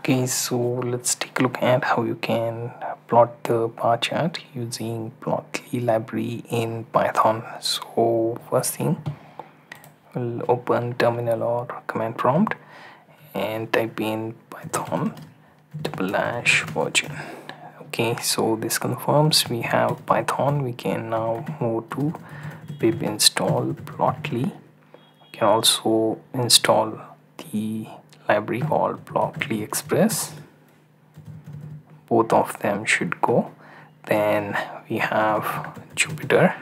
Okay, so let's take a look at how you can plot the bar chart using plotly library in Python. So first thing, we'll open terminal or command prompt and type in Python /version. Okay, so this confirms we have Python. We can now move to pip install plotly. We can also install the library called plotly express. Both of them should go. Then we have Jupyter-lab,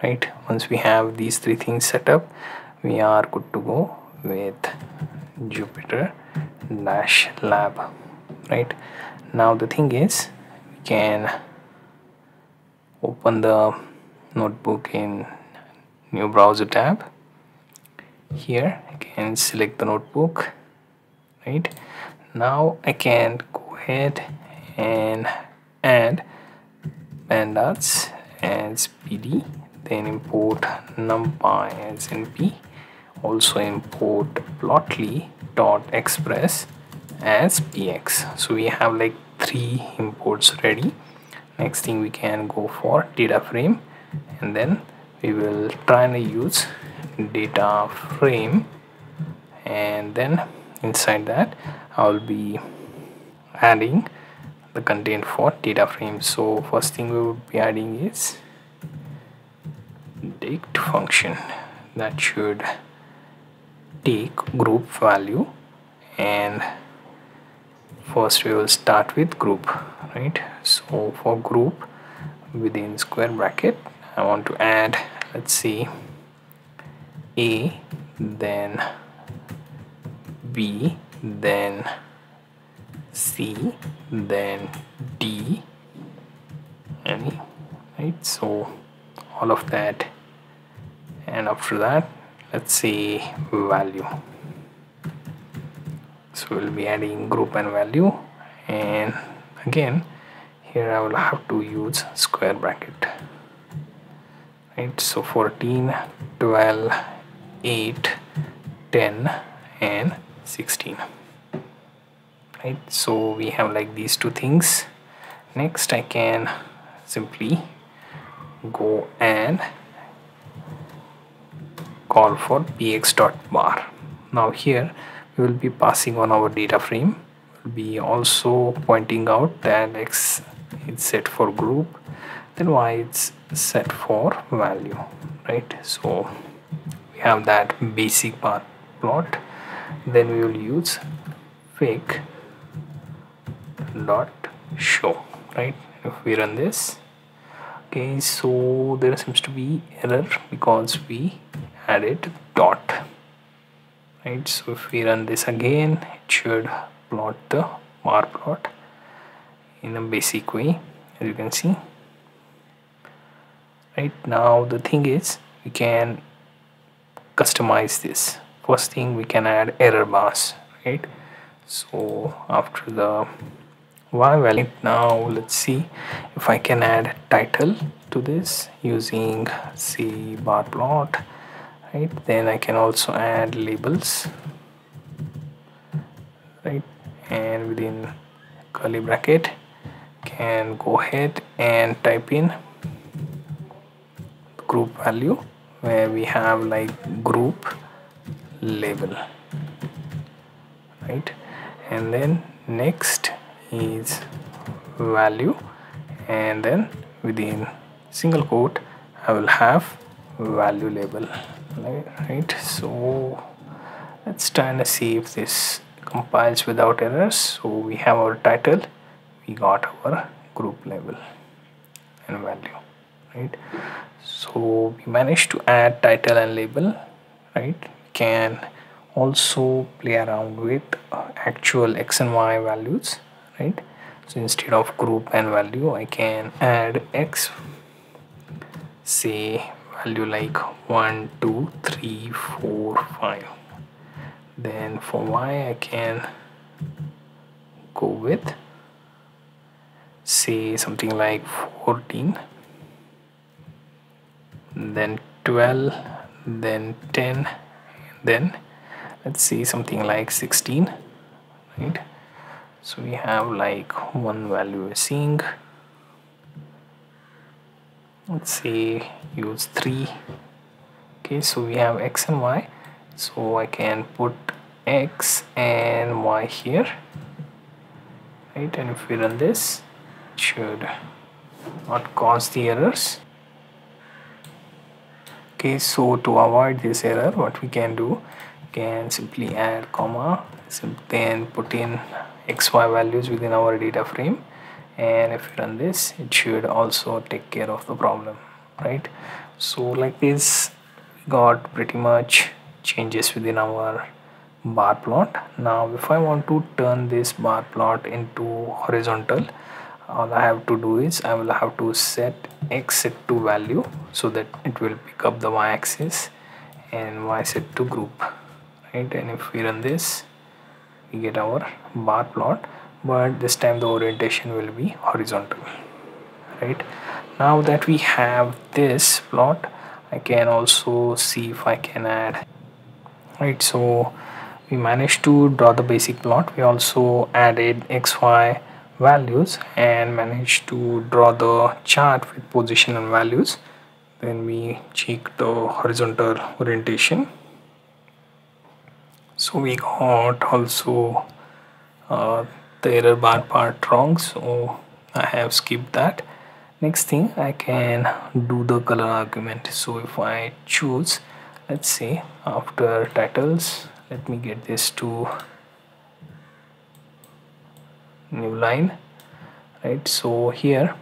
right? Once we have these three things set up, we are good to go with Jupyter-lab, right? Now the thing is, we can open the notebook in new browser tab. Here I can select the notebook, right? Now I can go ahead and add pandas as pd, then import numpy as np, also import plotly.express as px. So we have like 3 imports ready. Next thing we can go for data frame, and then we will try and use data frame, and then inside that I'll be adding the content for data frame. So first thing we will be adding is dict function that should take group value, and first we will start with group, right? So for group, within square bracket I want to add, let's see, A, then B, then C, then D, and E, right? So all of that, and after that let's say value. So we'll be adding group and value, and again here I will have to use square bracket, right? So 14, 12, 8, 10 and 16, right? So we have like these two things. Next I can simply go and call for px.bar. Now here we will be passing on our data frame. We'll be also pointing out that x is set for group, then y is set for value, right? So we have that basic bar plot. Then we will use fig.show, right? If we run this, okay, so there seems to be error because we added dot, right? So if we run this again, it should plot the bar plot in a basic way, as you can see. Right now the thing is, we can customize this. First thing, we can add error bars, right? So after the y value, now let's see if I can add title to this using C bar plot, right? Then I can also add labels, right? And within curly bracket can go ahead and type in group value, where we have like group label, right? And then next is value, and then within single quote I will have value label, right? So let's try and see if this compiles without errors. So we have our title, we got our group label and value, right? So we managed to add title and label, right? We can also play around with actual x and y values, right? So instead of group and value, I can add x, say value like 1, 2, 3, 4, 5. Then for y I can go with, say, something like 14, then 12, then 10, then let's say something like 16, right? So we have like one value missing. Let's say use 3. Okay, so we have x and y, so I can put x and y here, right? And if we run this, it should not cause the errors. Okay, so to avoid this error, what we can do, can simply add comma, then put in xy values within our data frame, and if we run this, it should also take care of the problem, right? So like this, we got pretty much changes within our bar plot. Now if I want to turn this bar plot into horizontal, all I have to do is I will have to set x set to value so that it will pick up the y-axis, and y set to group, right? And if we run this, we get our bar plot, but this time the orientation will be horizontal, right? Now that we have this plot, I can also see if I can add, right? So we managed to draw the basic plot. We also added xy values and managed to draw the chart with position and values. Then we check the horizontal orientation. So we got also the error bar part wrong, so I have skipped that. Next thing, I can do the color argument. So if I choose, let's say after titles, let me get this to new line, right? So here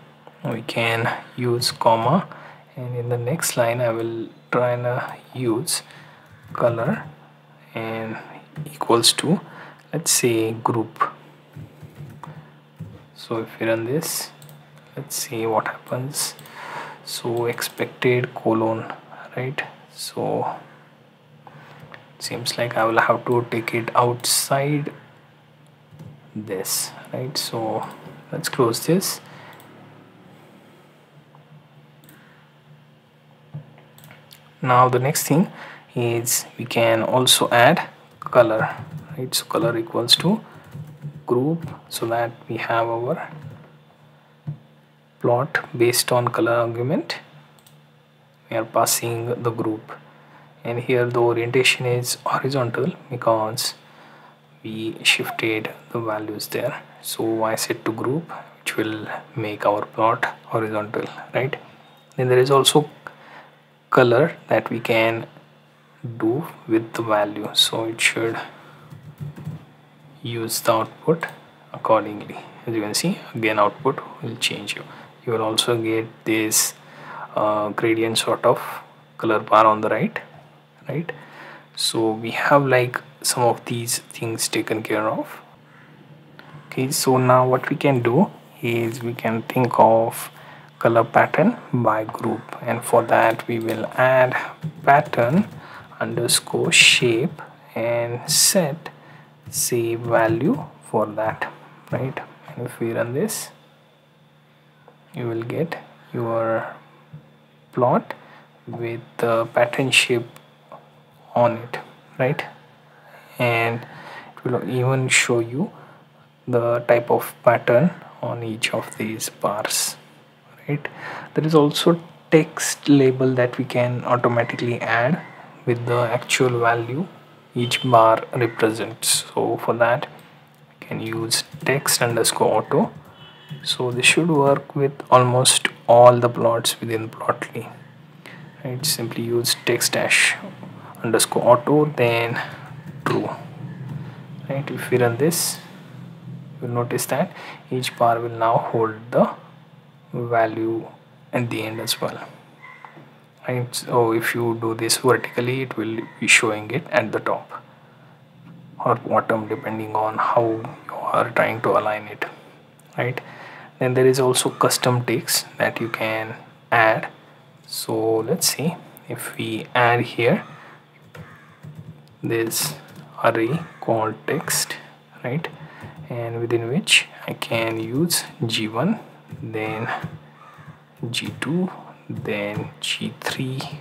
we can use comma, and in the next line I will try and use color and equals to, let's say, group. So if we run this, let's see what happens. So expected colon, right? So it seems like I will have to take it outside this, right? So let's close this. Now the next thing is we can also add color, right? So color equals to group, so that we have our plot based on color argument. We are passing the group, and here the orientation is horizontal because we shifted the values there. So y set to group, which will make our plot horizontal, right? Then there is also color that we can do with the value, so it should use the output accordingly. As you can see, again output will change. You will also get this gradient sort of color bar on the right. So we have like some of these things taken care of. Okay, so now what we can do is we can think of color pattern by group, and for that we will add pattern underscore shape and set save value for that, right? And if we run this, you will get your plot with the pattern shape on it, right? And it will even show you the type of pattern on each of these bars, right? There is also text label that we can automatically add with the actual value each bar represents. So for that we can use text underscore auto. So this should work with almost all the plots within plotly, right? Simply use text dash underscore auto, then true, right? If we run this, you'll notice that each bar will now hold the value at the end as well, right? So if you do this vertically, it will be showing it at the top or bottom depending on how you are trying to align it, right? Then there is also custom text that you can add. So let's see, if we add here this array called text, right, and within which I can use G1, then G2, then G3,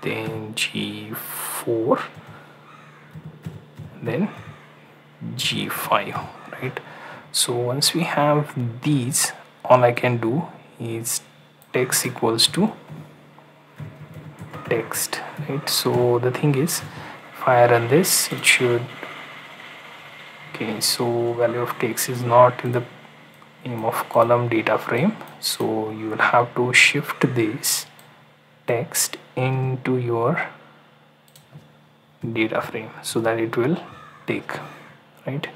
then G4, then G5, right? So once we have these, all I can do is text equals to text, right? So the thing is, if I run this, it should, okay, so value of text is not in the name of column data frame, so you will have to shift this text into your data frame so that it will take, right?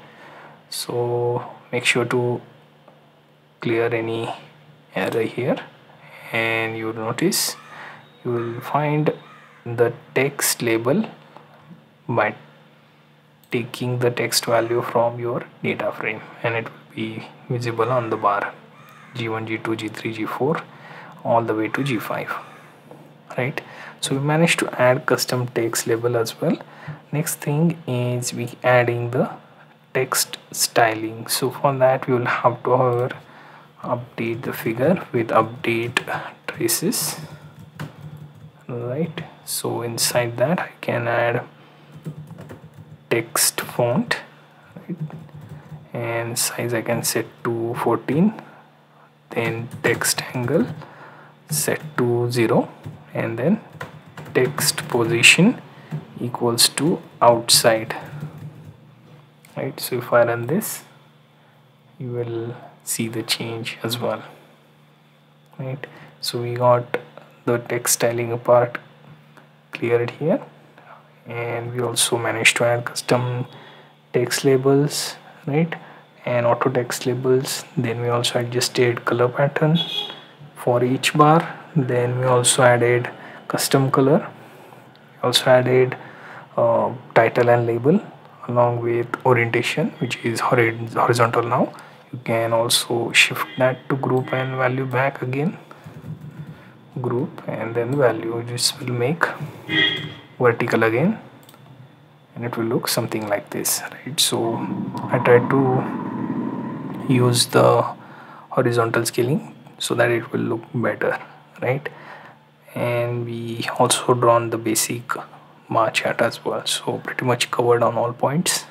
So make sure to clear any error here, and you will notice you will find the text label by taking the text value from your data frame, and it will be visible on the bar G1, G2, G3, G4 all the way to G5, right? So we managed to add custom text label as well. Next thing is we adding the text styling. So for that we will have to, however, update the figure with update traces, right? So inside that I can add text font, right? And size I can set to 14, then text angle set to 0, and then text position equals to outside, right? So if I run this, you will see the change as well, right? So we got the text styling part cleared here, and we also managed to add custom text labels, right, and auto text labels. Then we also adjusted color pattern for each bar. Then we also added custom color, also added title and label along with orientation, which is horizontal. Now you can also shift that to group and value back again, group and then value. This will make vertical again, and it will look something like this, right? So I tried to use the horizontal scaling so that it will look better, right? And we also drawn the basic bar chart as well, so pretty much covered on all points.